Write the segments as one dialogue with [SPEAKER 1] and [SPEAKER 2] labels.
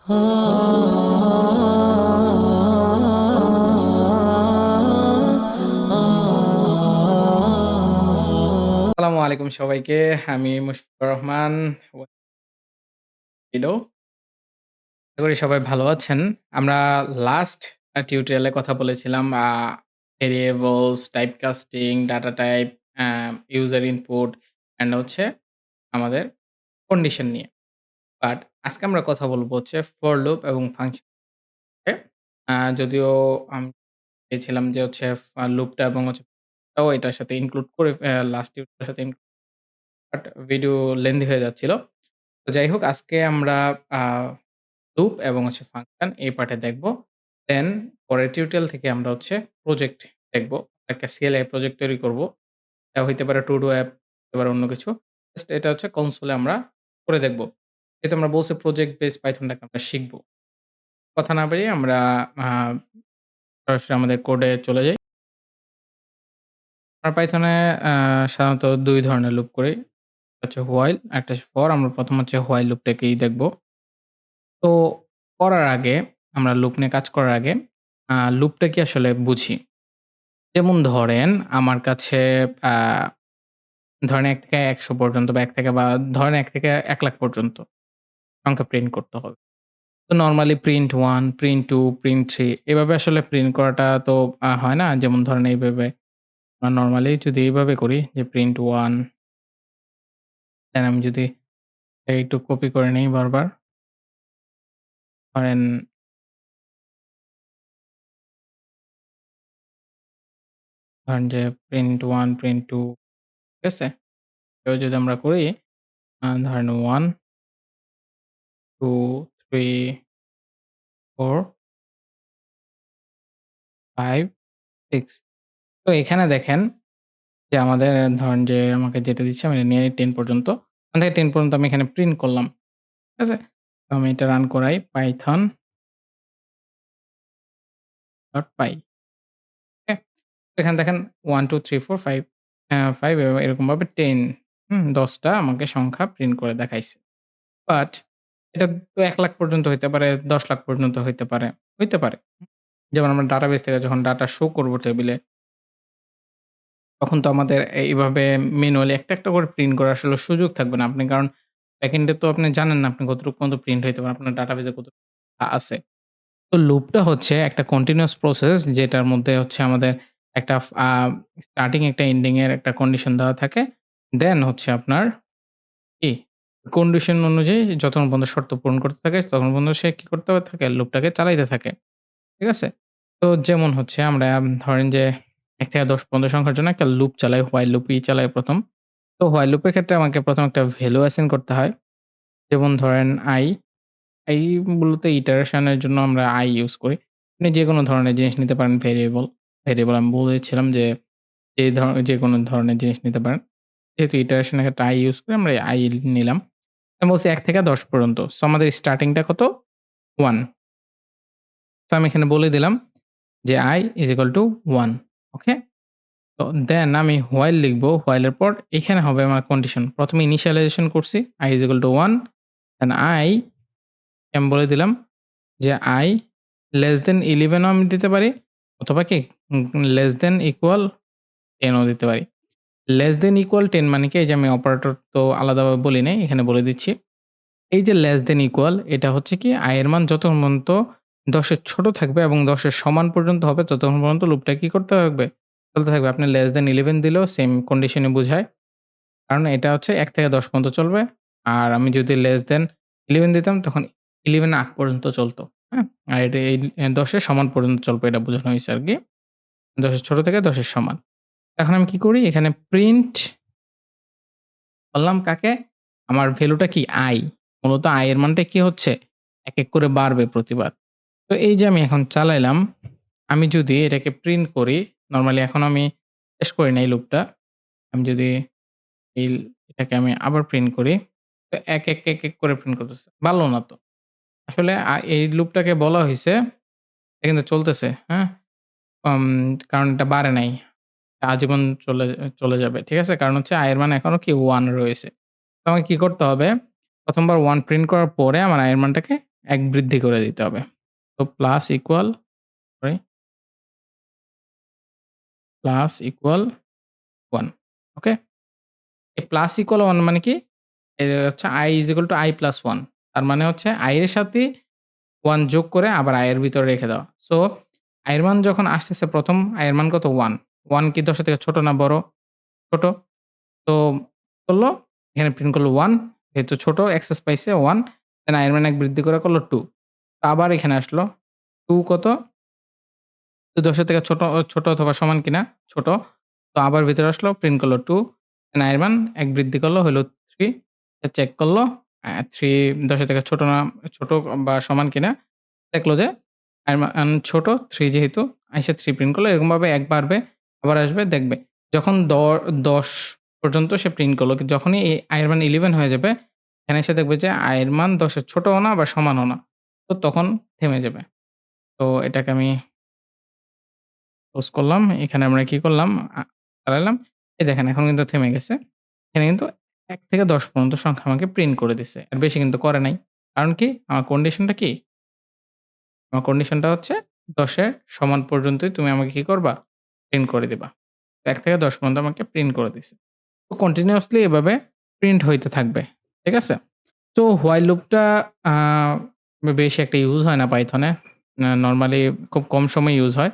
[SPEAKER 1] আসসালামু আলাইকুম সবাইকে। আমি মুশফিকুর রহমান। হ্যালো, আশা করি সবাই ভালো আছেন। আমরা লাস্ট টিউটোরিয়ালে কথা বলেছিলাম variables, type casting, data type, a user input and হচ্ছে আমাদের কন্ডিশন নিয়ে। বাট আজকে আমরা কথা বলব হচ্ছে ফর লুপ এবং ফাংশন এ। যদিও আমি চেয়েছিলাম যে হচ্ছে লুপটা এবং হচ্ছে টাও এটার সাথে ইনক্লুড করে লাস্ট টিউটোরিয়ালের সাথে বাট ভিডিও লেন্থি হয়ে যাচ্ছিল। তো যাই হোক আজকে আমরা আ লুপ এবং হচ্ছে ফাংশন এই পার্টে দেখব। দেন পরের টিউটোরিয়াল থেকে আমরা হচ্ছে প্রজেক্ট দেখব। একটা CLI প্রজেক্ট তৈরি করব। এটা হইতে পারে টু ডু অ্যাপ, হতে পারে অন্য কিছু। জাস্ট এটা হচ্ছে কনসোলে আমরা করে দেখব। যেহেতু আমরা বলছি প্রজেক্ট বেস পাইথনটাকে আমরা শিখব। কথা না বাড়িয়ে আমরা আ সরাসরি আমাদের কোডে চলে যাই। আমরা পাইথনে আ সাধারণত ২ ধরনের লুপ করি। একটা হচ্ছে হোয়াইল, একটা হচ্ছে ফর। আমরা ১ম হচ্ছে হোয়াইল লুপটাকেই দেখব। তো করার আগে আমরা লুপ নিয়ে কাজ করার আগে লুপটা কি আসলে বুঝি। যেমন ধরেন আমার কাছে আ ধরেন ১ থেকে ১০০ পর্যন্ত বা ১ থেকে বা ধরেন ১ থেকে ১,০০,০০০ পর্যন্ত সংখ্যা প্রিন্ট করতে হবে। তো নরমালি প্রিন্ট 1, প্রিন্ট 2, প্রিন্ট 3 এভাবে আসলে প্রিন্ট করাটা তো হয় না। যেমন ধরেন এইভাবে নরমালি যদি এইভাবে করি যে প্রিন্ট 1 দেন আমি যদি একটু কপি করে নেই বারবার। ধরেন ধরেন যে প্রিন্ট 1, প্রিন্ট 2 ঠিক আছে? এভাবে যদি আমরা করি ধরেন 1, 2, 3, 4, 5, 6 তো এখানে দেখেন যে আমাদের ধরেন যে আমাকে যেটা দিচ্ছে আমি এটা নিয়ে 10 পর্যন্ত। 1 থেকে 10 পর্যন্ত আমি এখানে প্রিন্ট করলাম। ঠিক আছে? তো আমি এটা রান করাই python.py ওকে? তো এখানে দেখেন 1, 2, 3, 4, 5 5 এরকমভাবে 10 ১০ টা আমাকে সংখ্যা প্রিন্ট করে দেখাইছে। বাট এটা তো ১,০০,০০০ পর্যন্ত হইতে পারে, ১০,০০,০০০ পর্যন্ত হইতে পারে। হইতে পারে। যেমন আমরা ডাটাবেস থেকে যখন ডাটা শো করব টেবিলে তখন তো আমাদের এইভাবে ম্যানুয়ালি একটা, একটা করে প্রিন্ট করার আসলে সুযোগ থাকবে না। আপনি কারণ ব্যাকএন্ডে তো আপনি জানেন না আপনি কতটুকু পর্যন্ত প্রিন্ট হইতে পারে। আপনার ডাটাবেসে কতটুকু আছে। তো লুপটা হচ্ছে একটা কন্টিনিউয়াস প্রসেস যেটার মধ্যে হচ্ছে আমাদের একটা স্টার্টিং একটা এন্ডিং এর একটা কন্ডিশন দেওয়া থাকে। দেন হচ্ছে আপনার কি কন্ডিশন অনুযায়ী যতক্ষণ পর্যন্ত শর্ত পূরণ করতে থাকে ততক্ষণ পর্যন্ত সে কি করতে থাকে লুপটাকে চালাইতে থাকে। ঠিক আছে? তো যেমন হচ্ছে আমরা ধরেন যে ১ থেকে ১০ পর্যন্ত সংখ্যার জন্য একটা লুপ চালাই, হোয়াইল লুপই চালাই ১ম। তো হোয়াইল লুপের ক্ষেত্রে আমাকে ১ম একটা ভ্যালু অ্যাসাইন করতে হয়। যেমন ধরেন i মূলত ইটারেশন এর জন্য আমরা ইউজ করি। আপনি যেকোনো ধরনের জিনিস নিতে পারেন ভেরিয়েবল আমি বলেছিলাম যে যেকোনো ধরনের জিনিস নিতে পারেন। যেহেতু ইটারেশন এর ক্ষেত্রে ইউজ করি আমরা নিলাম। আমি বলছি ১ থেকে ১০ পর্যন্ত। সো আমাদের স্টার্টিং টা কত? 1 তো আমি এখানে বলে দিলাম যে i is equal to 1 ওকে? তো দেন আমি হোয়াইল লিখব। হোয়াইল এর পর এখানে হবে আমার কন্ডিশন। ১ম এ ইনিশিয়ালাইজেশন করছি i is equal to 1 দেন আমি বলে দিলাম যে i less than 11 ও আমি দিতে পারি অথবা কি less than equal 10 ও দিতে পারি। less than equal 10 মানে কি এই যে আমি অপারেটর তো আলাদাভাবে বলি নাই, এখানে বলে দিচ্ছি। এই যে less than equal এটা হচ্ছে কি i এর মান যতক্ষণ পর্যন্ত ১০ এর ছোট থাকবে এবং ১০ এর সমান পর্যন্ত হবে ততক্ষণ পর্যন্ত লুপটা কি করতে থাকবে? চলতে থাকবে। আপনি less than 11 দিলেও সেম কন্ডিশনই বুঝায়। কারণ এটা হচ্ছে ১ থেকে ১০ পর্যন্ত চলবে। আর আমি যদি less than 11 দিতাম তখন 11 এর আগ পর্যন্ত চলত। হ্যাঁ? আর এটা এই ১০ এর সমান পর্যন্ত চলবে এটা বোঝানো হইছে আরকি। ১০ এর ছোট থেকে ১০ এর সমান। এখন আমি কি করি? এখানে প্রিন্ট করলাম কাকে? আমার ভ্যালুটা কি? মূলত এর মানটা কি হচ্ছে? এক, এক করে বাড়বে প্রতিবার। তো এই যে আমি এখন চালাইলাম, আমি যদি এটাকে প্রিন্ট করি, নরমালি এখন আমি শেষ করি নাই লুপটা। আমি যদি এই এটাকে আমি আবার প্রিন্ট করি, তো এক, এক, এক, এক করে প্রিন্ট করতেছে। বাড়লো না তো। আসলে এই লুপটাকে বলা হইছে, এটা কিন্তু চলতেছে, হ্যাঁ? আম কারণ এটা বাড়ে নাই। আজীবন চলে যাবে। ঠিক আছে? কারণ হচ্ছে এর মান এখনো কি 1 রয়েছে। তো আমাকে কি করতে হবে? ১ম বার 1 প্রিন্ট করার পরে আমার এর মানটাকে ১ বৃদ্ধি করে দিতে হবে। তো plus equal sorry plus equal 1 ওকে? এই প্লাস ইকুয়াল 1 মানে কি? হচ্ছে i is equal to i plus 1 তার মানে হচ্ছে i এর সাথে 1 যোগ করে আবার i এর ভিতরে রেখে দেওয়া। সো i এর মান যখন আসতেছে ১ম i এর মান কত? 1 1 কি ১০ এর থেকে ছোট না বড়? ছোট। তো করলো এখানে প্রিন্ট করলো 1 যেহেতু ছোট অ্যাক্সেস পাইছে 1 দেন i এর মান ১ বৃদ্ধি করে করলো 2 তো আবার এখানে আসলো 2 কত? ১০ এর থেকে ছোট অথবা সমান কিনা? ছোট। তো আবার ভিতরে আসলো প্রিন্ট করলো 2 দেন i এর মান ১ বৃদ্ধি করলো হইলো 3 চেক করলো 3 ১০ এর থেকে ছোট বা সমান কিনা? দেখলো যে i এর মান ছোট 3 যেহেতু আইসা 3 প্রিন্ট করলো এরকমভাবে ১ বাড়বে আবার আসবে দেখবে। যখন ১০ পর্যন্ত সে প্রিন্ট করলো যখনই এই i এর মান 11 হয়ে যাবে এখানে এসে দেখবে যে i এর মান ১০ এর ছোটও না আবার সমানও না। তো তখন থেমে যাবে। তো এটাকে আমি ক্লোজ করলাম। এখানে আমরা কি করলাম? চালাইলাম। এই দেখেন এখন কিন্তু থেমে গেছে। এখানে কিন্তু ১ থেকে ১০ পর্যন্ত সংখ্যা আমাকে প্রিন্ট করে দিছে। এর বেশি কিন্তু করে নাই। কারণ কি? আমার কন্ডিশনটা কি? আমার কন্ডিশনটা হচ্ছে ১০ এর সমান পর্যন্তই তুমি আমাকে কি করবা? প্রিন্ট করে দিবা। ১ থেকে ১০ পর্যন্ত আমাকে প্রিন্ট করে দিছে। তো কন্টিনিউয়াসলি এভাবে প্রিন্ট হইতে থাকবে। ঠিক আছে? তো হোয়াইল লুপটা আ বেশি একটা ইউজ হয় না পাইথনে। নরমালি খুব কম সময় ইউজ হয়।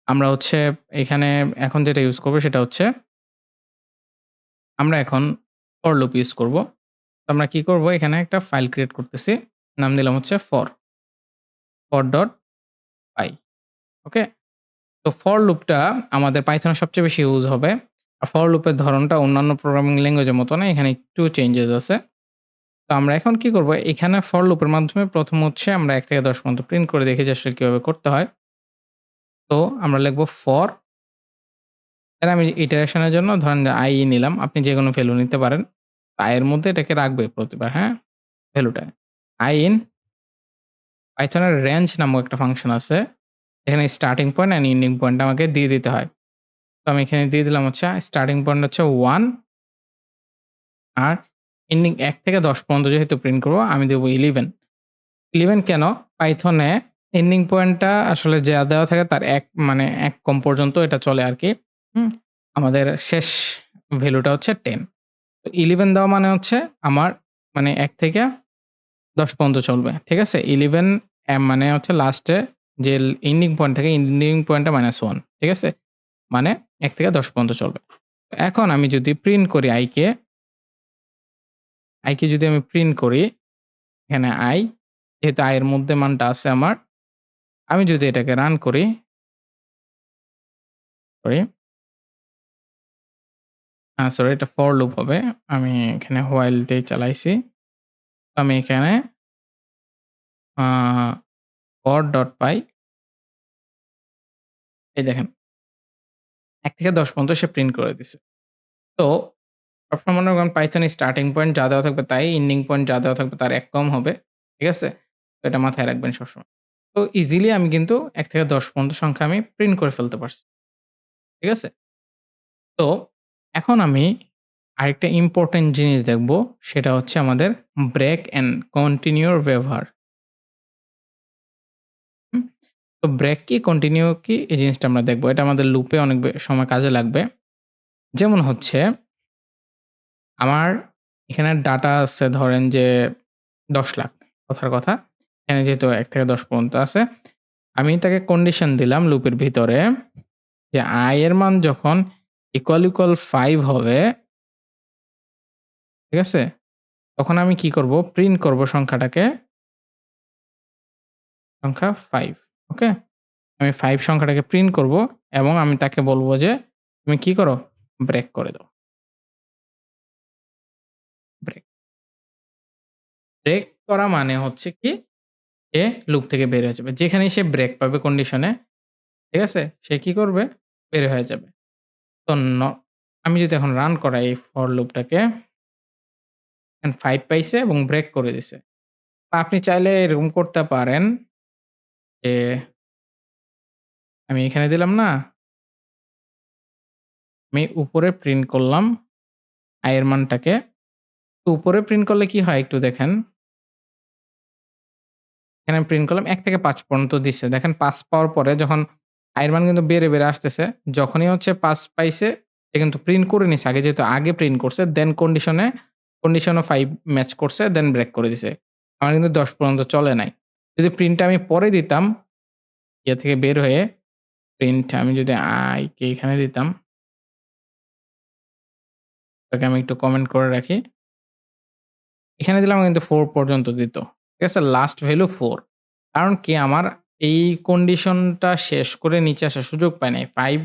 [SPEAKER 1] আমরা হচ্ছে এখানে এখন যেটা ইউজ করব সেটা হচ্ছে আমরা এখন ফর লুপ ইউজ করব। তো আমরা কি করব এখানে একটা ফাইল ক্রিয়েট করতেছি। নাম দিলাম হচ্ছে for.py ওকে? তো ফর লুপটা আমাদের পাইথনে সবচেয়ে বেশি ইউজ হবে। আর ফর লুপের ধরনটা অন্যান্য প্রোগ্রামিং ল্যাঙ্গুয়েজের মতো না। এখানে একটু চেঞ্জেস আছে। তো আমরা এখন কি করব? এখানে ফর লুপের মাধ্যমে ১ম হচ্ছে আমরা ১ থেকে ১০ পর্যন্ত প্রিন্ট করে দেখি যে আসলে কিভাবে করতে হয়। তো আমরা লিখব ফর এর আমি ইটারেশন এর জন্য ধরেন যে i নিলাম। আপনি যেকোনো ভ্যালু নিতে পারেন। i এর মধ্যে এটাকে রাখবে প্রতিবার, হ্যাঁ? ভ্যালুটা। i in Python এর রেঞ্জ নামক একটা ফাংশন আছে। এখানে starting point and ending point আমাকে দিয়ে দিতে হয়। তো আমি এখানে দিয়ে দিলাম হচ্ছে স্টার্টিং পয়েন্ট হচ্ছে 1 আর এন্ডিং ১ থেকে ১০ পর্যন্ত যেহেতু প্রিন্ট করব আমি দেব 11 11 কেন? পাইথনে এন্ডিং পয়েন্টটা আসলে যা দেওয়া থাকে তার ১ মানে ১ কম পর্যন্ত এটা চলে আরকি। হুম? আমাদের শেষ ভ্যালুটা হচ্ছে 10 তো 11 দেওয়া মানে হচ্ছে আমার মানে ১ থেকে ১০ পর্যন্ত চলবে। ঠিক আছে? 11 মানে হচ্ছে লাস্টে যে এন্ডিং পয়েন্ট থাকে এন্ডিং পয়েন্টটা -1 ঠিক আছে? মানে ১ থেকে ১০ পর্যন্ত চলবে। এখন আমি যদি প্রিন্ট করি i কে যদি আমি প্রিন্ট করি, এখানে i যেহেতু i এর মধ্যে মানটা আছে আমার, আমি যদি এটাকে রান করি, সরি, সরি এটা ফর লুপ হবে। আমি এখানে while দিয়ে চালাইছি। তো আমি এখানে আ for.py এই দেখেন ১ থেকে ১০ পর্যন্ত সে প্রিন্ট করে দিছে। তো সবসময় মনে রাখবেন পাইথনে স্টার্টিং পয়েন্ট যা দেওয়া থাকবে তাই, এন্ডিং পয়েন্ট যা দেওয়া থাকবে তার ১ কম হবে। ঠিক আছে? তো এটা মাথায় রাখবেন সবসময়। তো ইজিলি আমি কিন্তু ১ থেকে ১০ পর্যন্ত সংখ্যা আমি প্রিন্ট করে ফেলতে পারছি। ঠিক আছে? তো এখন আমি আরেকটা ইম্পোর্টেন্ট জিনিস দেখব। সেটা হচ্ছে আমাদের ব্রেক অ্যান্ড কন্টিনিউ এর ব্যবহার। হুম? তো ব্রেক কি, কন্টিনিউ কি এই জিনিসটা আমরা দেখব। এটা আমাদের লুপে অনেক সময় কাজে লাগবে। যেমন হচ্ছে আমার এখানে ডাটা আছে ধরেন যে ১০,০০,০০০ কথার কথা। এখানে যেহেতু ১ থেকে ১০ পর্যন্ত আছে। আমি তাকে কন্ডিশন দিলাম লুপের ভিতরে যে i এর মান যখন equal 5 হবে, ঠিক আছে? তখন আমি কি করব? প্রিন্ট করব সংখ্যা 5 ওকে? আমি 5 সংখ্যাটাকে প্রিন্ট করব এবং আমি তাকে বলব যে, "তুমি কি করো? ব্রেক করে দাও।" ব্রেক। ব্রেক করা মানে হচ্ছে কি? সে লুপ থেকে বের হয়ে যাবে। যেখানেই সে ব্রেক পাবে কন্ডিশনে, ঠিক আছে? সে কি করবে? বের হয়ে যাবে। তো আমি যদি এখন রান করাই এই ফর লুপটাকে, এখন 5 পাইছে এবং ব্রেক করে দিছে। বা আপনি চাইলে এরকম করতে পারেন যে, আমি এখানে দিলাম না? আমি উপরে প্রিন্ট করলাম i এর মানটাকে। তো উপরে প্রিন্ট করলে কি হয় একটু দেখেন। এখানে আমি প্রিন্ট করলাম ১ থেকে ৫ পর্যন্ত দিচ্ছে। দেখেন ৫ পাওয়ার পরে যখন i এর মান কিন্তু বেড়ে আসতেছে। যখনই হচ্ছে ৫ পাইছে সে কিন্তু প্রিন্ট করে নিছে আগে যেহেতু আগে প্রিন্ট করছে দেন কন্ডিশনও ৫ ম্যাচ করছে দেন ব্রেক করে দিছে। আমার কিন্তু ১০ পর্যন্ত চলে নাই। যদি প্রিন্টটা আমি পরে দিতাম ইয়ে থেকে বের হয়ে প্রিন্ট আমি যদি i কে এখানে দিতাম, এটাকে আমি একটু কমেন্ট করে রাখি। এখানে দিলে আমাকে কিন্তু 4 পর্যন্ত দিত। ঠিক আছে? লাস্ট ভ্যালু 4 কারণ কি আমার এই কন্ডিশনটা শেষ করে নিচে আসার সুযোগ পায় নাই। 5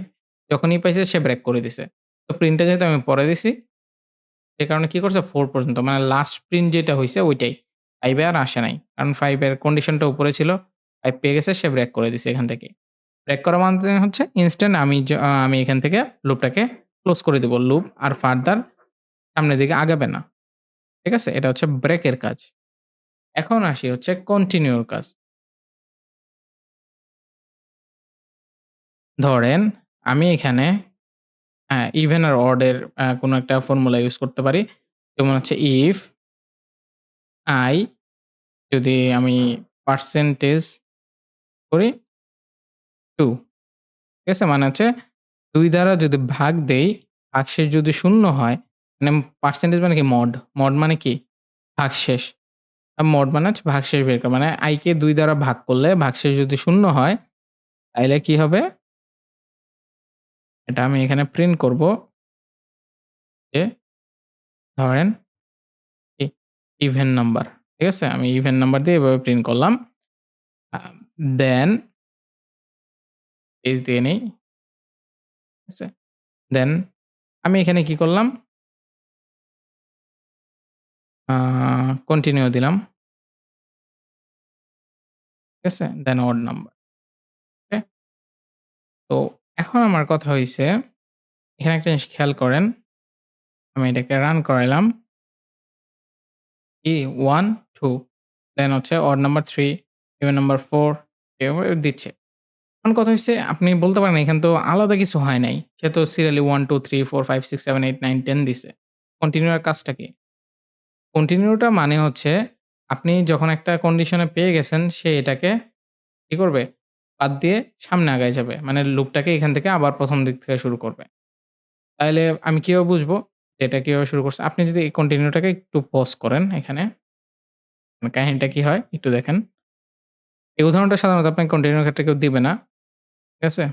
[SPEAKER 1] যখনই পাইছে সে ব্রেক করে দিছে। তো প্রিন্টটা যেহেতু আমি পরে দিছি, সে কারণে কি করছে 4 পর্যন্ত মানে লাস্ট প্রিন্ট যেটা হইছে ওইটাই। 5 এ আর আসে নাই। কারণ 5 এর কন্ডিশনটা উপরে ছিল। 5 পেয়ে গেছে সে ব্রেক করে দিছে এখান থেকেই। ব্রেক করা মানে হচ্ছে ইনস্ট্যান্ট আমি এখান থেকে লুপটাকে ক্লোজ করে দিব। লুপ আর ফার্দার সামনের দিকে আগাবে না। ঠিক আছে? এটা হচ্ছে ব্রেকের কাজ। এখন আসি হচ্ছে কন্টিনিউর কাজ। ধরেন আমি এখানে ইভেন আর অড এর কোনো একটা ফর্মুলা ইউজ করতে পারি। যেমন হচ্ছে ইফ i যদি আমি পার্সেন্টেজ করি 2 ঠিক আছে? মানে হচ্ছে ২ দ্বারা যদি ভাগ দেই, ভাগশেষ যদি শূন্য হয়, মানে পার্সেন্টেজ মানে কি মড। মড মানে কি? ভাগশেষ। মড মানে হচ্ছে ভাগশেষ বের করা। মানে i কে ২ দ্বারা ভাগ করলে ভাগশেষ যদি শূন্য হয়, তাইলে কি হবে? এটা আমি এখানে প্রিন্ট করব যে ধরেন ই ইভেন নাম্বার। ঠিক আছে? আমি ইভেন নাম্বার দিয়ে এভাবে প্রিন্ট করলাম। আ দেন স্পেস দিয়ে নেই। ঠিক আছে? দেন আমি এখানে কি করলাম? আ কন্টিনিউ দিলাম। ঠিক আছে? দেন অড নাম্বার। ওকে? তো এখন আমার কথা হইছে, এখানে একটা জিনিস খেয়াল করেন। আমি এটাকে রান করাইলাম। 1, 2 দেন হচ্ছে অড নাম্বার 3, ইভেন নাম্বার 4 এভাবে দিচ্ছে। এখন কথা হইছে আপনি বলতে পারেন এখানে তো আলাদা কিছু হয় নাই। সে তো সিরিয়ালি 1, 2, 3, 4, 5, 6, 7, 8, 9, 10 দিছে। কন্টিনিউ এর কাজটা কি? কন্টিনিউটা মানে হচ্ছে আপনি যখন একটা কন্ডিশনে পেয়ে গেছেন সে এটাকে কি করবে? বাদ দিয়ে সামনে আগায় যাবে। মানে লুপটাকে এখান থেকে আবার ১ম দিক থেকে শুরু করবে। তাইলে আমি কিভাবে বুঝবো যে এটা কিভাবে শুরু করছে? আপনি যদি এই কন্টিনিউটাকে একটু পজ করেন এখানে, মানে কাহিনীটা কি হয় একটু দেখেন। এই উদাহরণটা সাধারণত আপনাকে কন্টিনিউর ক্ষেত্রে কেউ দিবে না। ঠিক আছে?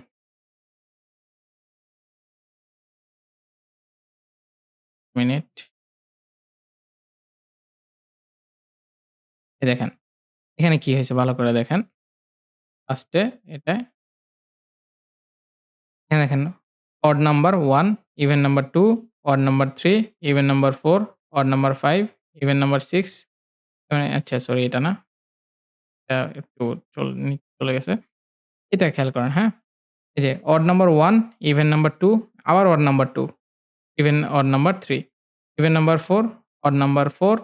[SPEAKER 1] মিনিট। এই দেখেন। এখানে কি হয়েছে ভালো করে দেখেন। ফার্স্টে এটায় এখানে দেখেন odd number 1, even number 2, odd number 3, even number 4, odd number 5, even number 6 আচ্ছা সরি এটা না। এটা একটু চলে গেছে। এটা খেয়াল করেন, হ্যাঁ? এই যে অড নাম্বার 1, ইভেন নাম্বার 2, আবার odd number 2, even odd number 3, even number 4, odd number 4,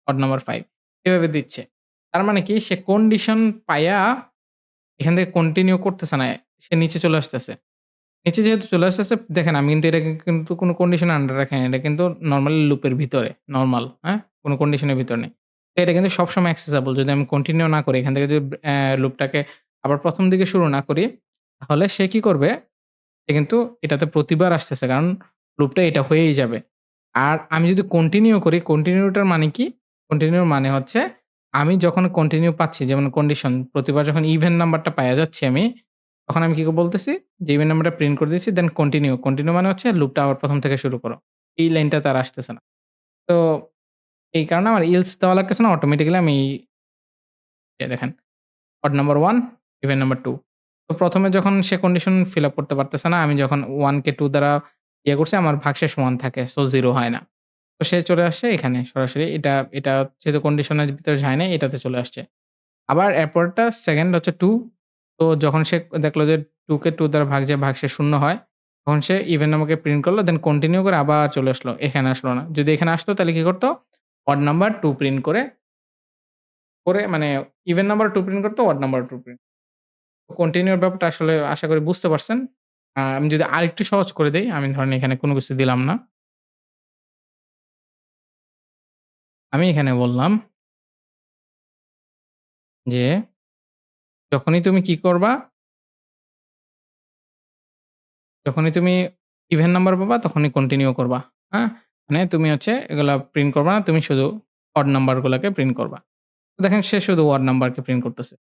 [SPEAKER 1] odd number 5 এভাবে দিচ্ছে। তার মানে কি সে কন্ডিশন পাইয়া এখান থেকে কন্টিনিউ করতেছে না। সে নিচে চলে আসতেছে। নিচে যেহেতু চলে আসতেছে দেখেন আমি কিন্তু এটাকে কিন্তু কোনো কন্ডিশন এর আন্ডার রাখি নাই। এটা কিন্তু নরমালি লুপের ভিতরে, নরমাল, হ্যাঁ? কোনো কন্ডিশনের ভিতরে নেই। তো এটা কিন্তু সবসময় অ্যাক্সেসিবল যদি আমি কন্টিনিউ না করি এখান থেকে যদি লুপটাকে আবার ১ম দিকে শুরু না করি, তাহলে সে কি করবে? সে কিন্তু এটাতে প্রতিবার আসতেছে। কারণ লুপটা এটা হয়েই যাবে। আর আমি যদি কন্টিনিউ করি, কন্টিনিউটার মানে কি? কন্টিনিউর মানে হচ্ছে আমি যখন কন্টিনিউ পাচ্ছি যেমন কন্ডিশন প্রতিবার যখন ইভেন নাম্বারটা পাইয়া যাচ্ছি আমি, তখন আমি কি বলতেছি? যে ইভেন নাম্বারটা প্রিন্ট করে দিচ্ছি দেন কন্টিনিউ। কন্টিনিউ মানে হচ্ছে লুপটা আবার ১ম থেকে শুরু করো। এই লাইনটা তার আসতেছে না। তো এই কারণে আমার ইলস দেওয়া লাগতেছে না। অটোমেটিক্যালি আমি এই দেখেন অড নাম্বার 1, ইভেন নাম্বার 2 তো ১ম এ যখন সে কন্ডিশন ফিল আপ করতে পারতেছে না, আমি যখন 1 কে 2 দ্বারা ইয়ে করছি আমার ভাগশেষ 1 থাকে। সো 0 হয় না। তো সে চলে আসছে এখানে সরাসরি এটা যেহেতু কন্ডিশনের ভিতরে যায় নাই এটাতে চলে আসছে। আবার এরপরেরটা 2nd হচ্ছে 2 তো যখন সে দেখলো যে 2 কে 2 দ্বারা ভাগ যায় ভাগশেষ 0 হয়, তখন সে ইভেন নাম্বারকে প্রিন্ট করলো দেন কন্টিনিউ করে আবার চলে আসলো। এখানে আসলো না। যদি এখানে আসতো তাহলে কি করত? অড নাম্বার 2 প্রিন্ট করে মানে ইভেন নাম্বার 2 প্রিন্ট করত, অড নাম্বার 2 প্রিন্ট কন্টিনিউ এর ব্যাপারটা আসলে আশা করি বুঝতে পারছেন। আমি যদি আরেকটু সহজ করে দেই, আমি ধরেন এখানে কোনো কিছু দিলাম না। আমি এখানে বললাম যে যখনই তুমি কি করবা, যখনই তুমি ইভেন নাম্বার পাবা তখনই কন্টিনিউ করবা। হ্যাঁ? মানে তুমি হচ্ছে এগুলা প্রিন্ট করবা না, তুমি শুধু অড নাম্বার গুলাকে প্রিন্ট করবা। তো দেখেন সে শুধু অড নাম্বারকে প্রিন্ট করতেছে।